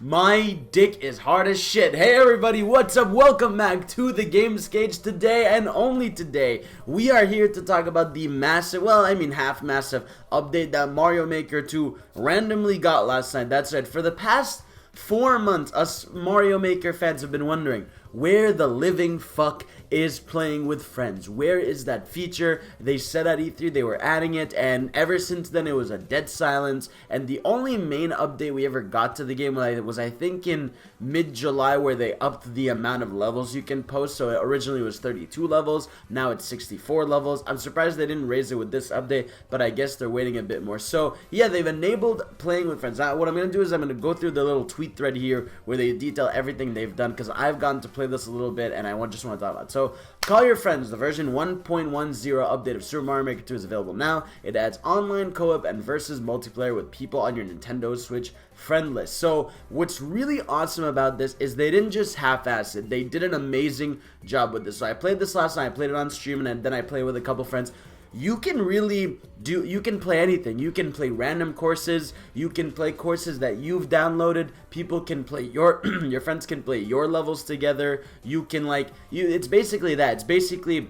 My dick is hard as shit. Hey everybody, what's up? Welcome back to the Games Cage. Today and only today, we are here to talk about the massive, half massive update that Mario Maker 2 randomly got last night. That's right, for the past 4 months, us Mario Maker fans have been wondering where the living fuck is playing with friends. Where is that feature? They said at E3 they were adding it, and ever since then it was a dead silence. And the only main update we ever got to the game was I think in mid-July, where they upped the amount of levels you can post. So it originally was 32 levels, now it's 64 levels. I'm surprised they didn't raise it with this update, but I guess they're waiting a bit more. So yeah, they've enabled playing with friends. Now what I'm going to do is I'm going to go through the little tweet thread here where they detail everything they've done, because I've gotten to play this a little bit and I just want to talk about it. So call your friends. The version 1.10 update of Super Mario Maker 2 is available now. It adds online co-op and versus multiplayer with people on your Nintendo Switch friend list. So what's really awesome about this is they didn't just half-ass it. They did an amazing job with this. So I played this last night. I played it on stream, and then I played with a couple friends. You can play anything. You can play random courses, you can play courses that you've downloaded, people can play your friends can play your levels together. You can it's basically that. It's basically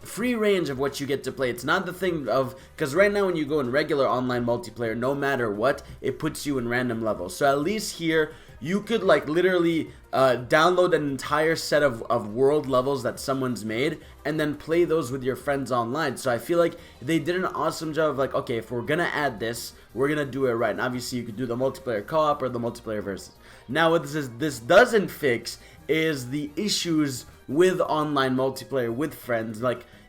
free range of what you get to play. It's not the thing of, because right now when you go in regular online multiplayer, no matter what, it puts you in random levels. So at least here you could literally download an entire set of world levels that someone's made and then play those with your friends online. So I feel like they did an awesome job of okay, if we're gonna add this, we're gonna do it right. And obviously you could do the multiplayer co-op or the multiplayer versus. Now what this doesn't fix is the issues with online multiplayer with friends.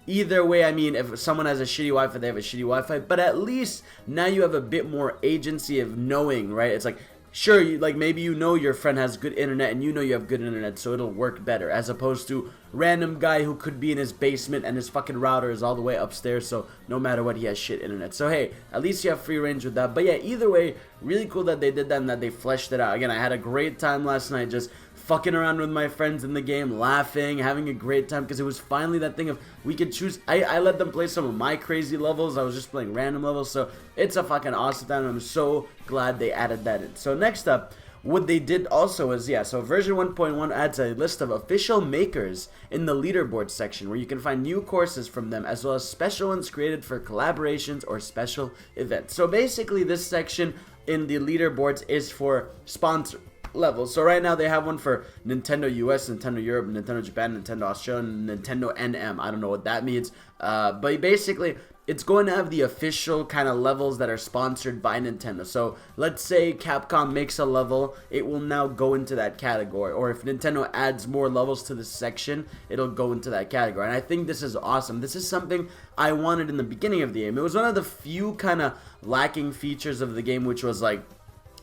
Either way, if someone has a shitty Wi-Fi, they have a shitty Wi-Fi, but at least now you have a bit more agency of knowing, right? It's sure, maybe your friend has good internet and you have good internet, so it'll work better, as opposed to random guy who could be in his basement and his fucking router is all the way upstairs, so no matter what, he has shit internet. So hey, at least you have free range with that. But yeah, either way, really cool that they did that and that they fleshed it out. Again, I had a great time last night just fucking around with my friends in the game, laughing, having a great time, because it was finally that thing of we could choose. I let them play some of my crazy levels. I was just playing random levels, so it's a fucking awesome time, and I'm so glad they added that in. So next up, what they did also is, so version 1.1 adds a list of official makers in the leaderboard section, where you can find new courses from them, as well as special ones created for collaborations or special events. So basically this section in the leaderboards is for sponsor levels. So right now they have one for Nintendo US, Nintendo Europe, Nintendo Japan, Nintendo Australia, and Nintendo NM. I don't know what that means, but basically it's going to have the official kind of levels that are sponsored by Nintendo. So let's say Capcom makes a level, it will now go into that category. Or if Nintendo adds more levels to this section, it'll go into that category. And I think this is awesome. This is something I wanted in the beginning of the game. It was one of the few kind of lacking features of the game, which was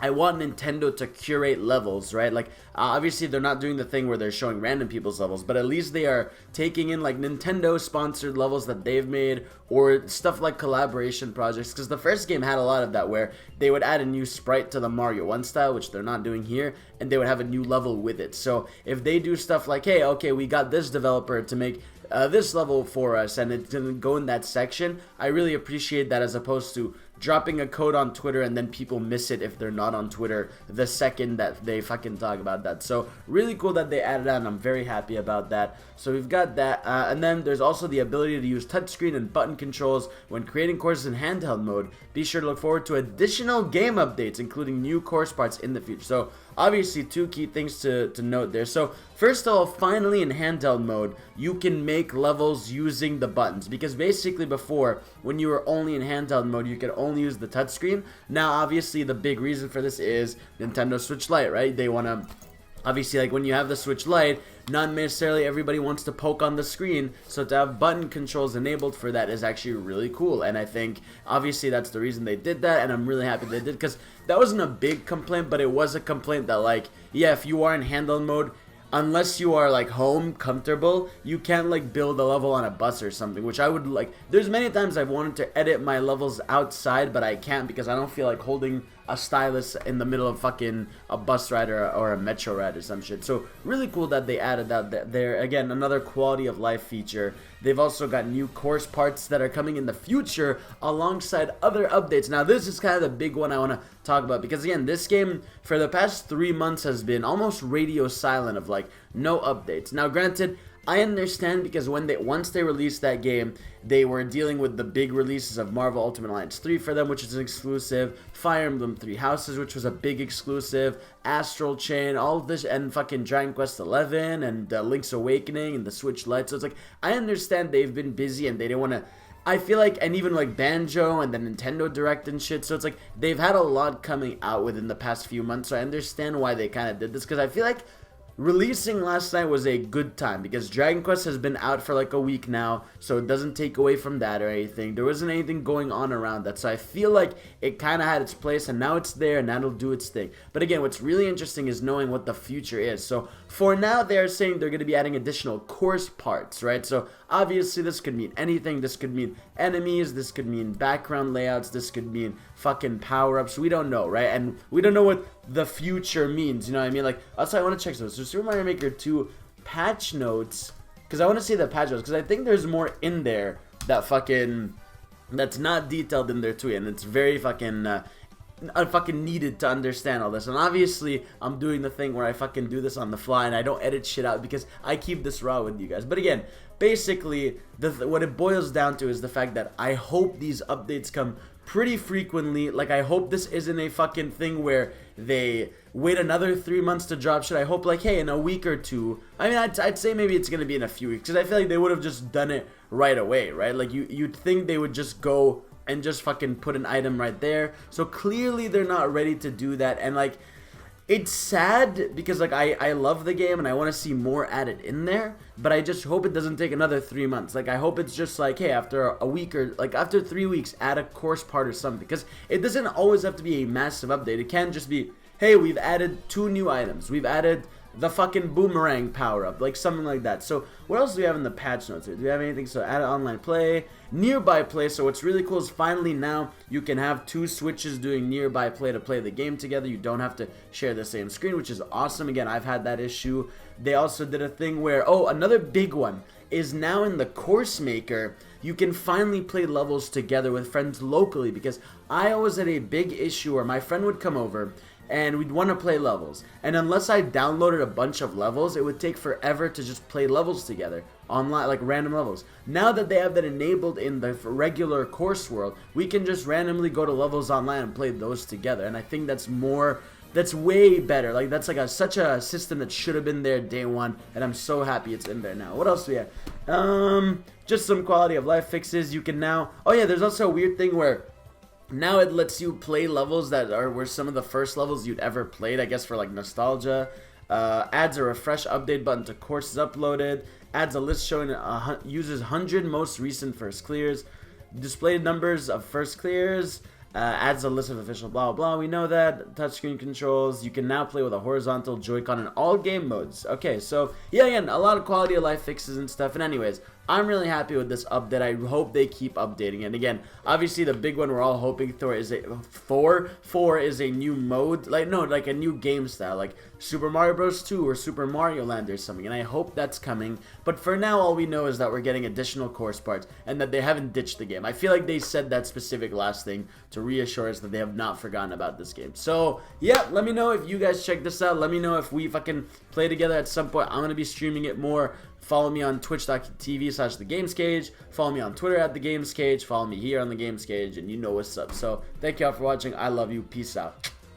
I want Nintendo to curate levels, right? Obviously they're not doing the thing where they're showing random people's levels, but at least they are taking in Nintendo sponsored levels that they've made, or stuff like collaboration projects, because the first game had a lot of that, where they would add a new sprite to the Mario 1 style, which they're not doing here, and they would have a new level with it. So if they do stuff like, hey, okay, we got this developer to make this level for us, and it's gonna go in that section, I really appreciate that, as opposed to dropping a code on Twitter and then people miss it if they're not on Twitter the second that they fucking talk about that. So really cool that they added that, and I'm very happy about that. So we've got that, and then there's also the ability to use touchscreen and button controls when creating courses in handheld mode. Be sure to look forward to additional game updates, including new course parts in the future. So obviously two key things to note there. So first of all, finally in handheld mode, you can make levels using the buttons, because basically before, when you were only in handheld mode, you could only use the touchscreen. Now obviously the big reason for this is Nintendo Switch Lite, right? They want to, obviously, when you have the Switch Lite, not necessarily everybody wants to poke on the screen, so to have button controls enabled for that is actually really cool. And I think obviously that's the reason they did that, and I'm really happy they did, because that wasn't a big complaint, but it was a complaint that yeah, if you are in handheld mode, unless you are home comfortable, you can't build a level on a bus or something, which I would there's many times I've wanted to edit my levels outside, but I can't, because I don't feel like holding a stylus in the middle of fucking a bus ride or a metro ride or some shit. So really cool that they added that there. Again, another quality of life feature. They've also got new course parts that are coming in the future alongside other updates. Now this is kind of the big one I want to talk about, because again, this game for the past 3 months has been almost radio silent of like no updates. Now granted, I understand, because once they released that game, they were dealing with the big releases of Marvel Ultimate Alliance 3 for them, which is an exclusive, Fire Emblem 3 Houses, which was a big exclusive, Astral Chain, all of this, and fucking Dragon Quest 11 and Link's Awakening and the Switch Lite. So it's like, I understand they've been busy and they didn't want to. I feel like, and even like Banjo and the Nintendo Direct and shit, so it's like they've had a lot coming out within the past few months. So I understand why they kind of did this, because I feel like releasing last night was a good time, because Dragon Quest has been out for like a week now, so it doesn't take away from that or anything. There wasn't anything going on around that, so I feel like it kind of had its place, and now it's there, and that'll do its thing. But again, what's really interesting is knowing what the future is. So for now, they're saying they're going to be adding additional course parts, right? So obviously this could mean anything. This could mean enemies, this could mean background layouts, this could mean fucking power-ups. We don't know, right? And we don't know what the future means, you know what I mean? Like, also I want to check so Super Mario Maker 2 patch notes, because I want to see the patch notes, because I think there's more in there that fucking that's not detailed in there too, and it's very fucking fucking needed to understand all this. And obviously I'm doing the thing where I fucking do this on the fly and I don't edit shit out, because I keep this raw with you guys. But again, basically what it boils down to is the fact that I hope these updates come pretty frequently. Like, I hope this isn't a fucking thing where they wait another 3 months to drop shit. I hope, like, hey, in a week or two, I mean, I'd say maybe it's gonna be in a few weeks, because I feel like they would have just done it right away, right? Like, you'd think they would just go and just fucking put an item right there. So clearly they're not ready to do that, and like, it's sad, because like I love the game and I want to see more added in there, but I just hope it doesn't take another 3 months. Like, I hope it's just like, hey, after a week or like after 3 weeks, add a course part or something, because it doesn't always have to be a massive update. It can just be, hey, we've added 2 new items, we've added the fucking boomerang power up, like something like that. So what else do we have in the patch notes here? Do we have anything? So add online play, nearby play. So what's really cool is finally now you can have 2 switches doing nearby play to play the game together. You don't have to share the same screen, which is awesome. Again, I've had that issue. They also did a thing where, oh, another big one is now in the course maker, you can finally play levels together with friends locally, because I always had a big issue where my friend would come over and we'd want to play levels, and unless I downloaded a bunch of levels, it would take forever to just play levels together online, like random levels. Now that they have that enabled in the regular course world, we can just randomly go to levels online and play those together, and I think that's way better. Like, that's like such a system that should have been there day one, and I'm so happy it's in there now. What else do we have? Just some quality of life fixes. You can now, oh yeah, there's also a weird thing where now it lets you play levels that were some of the first levels you'd ever played, I guess, for like nostalgia. Adds a refresh update button to courses uploaded. Adds a list showing uses 100 most recent first clears. Displayed numbers of first clears. Adds a list of official blah blah. We know that. Touchscreen controls. You can now play with a horizontal Joy-Con in all game modes. Okay, so yeah, again, a lot of quality of life fixes and stuff. And anyways, I'm really happy with this update. I hope they keep updating it. Again, obviously the big one we're all hoping for is four is a new mode, like a new game style, like Super Mario Bros. 2 or Super Mario Land or something. And I hope that's coming. But for now, all we know is that we're getting additional course parts and that they haven't ditched the game. I feel like they said that specific last thing to reassure us that they have not forgotten about this game. So yeah, let me know if you guys check this out. Let me know if we fucking play together at some point. I'm gonna be streaming it more. Follow me on twitch.tv/thegamescage. Follow me on Twitter @thegamescage. Follow me here on the Gamescage, and you know what's up. So thank you all for watching. I love you. Peace out.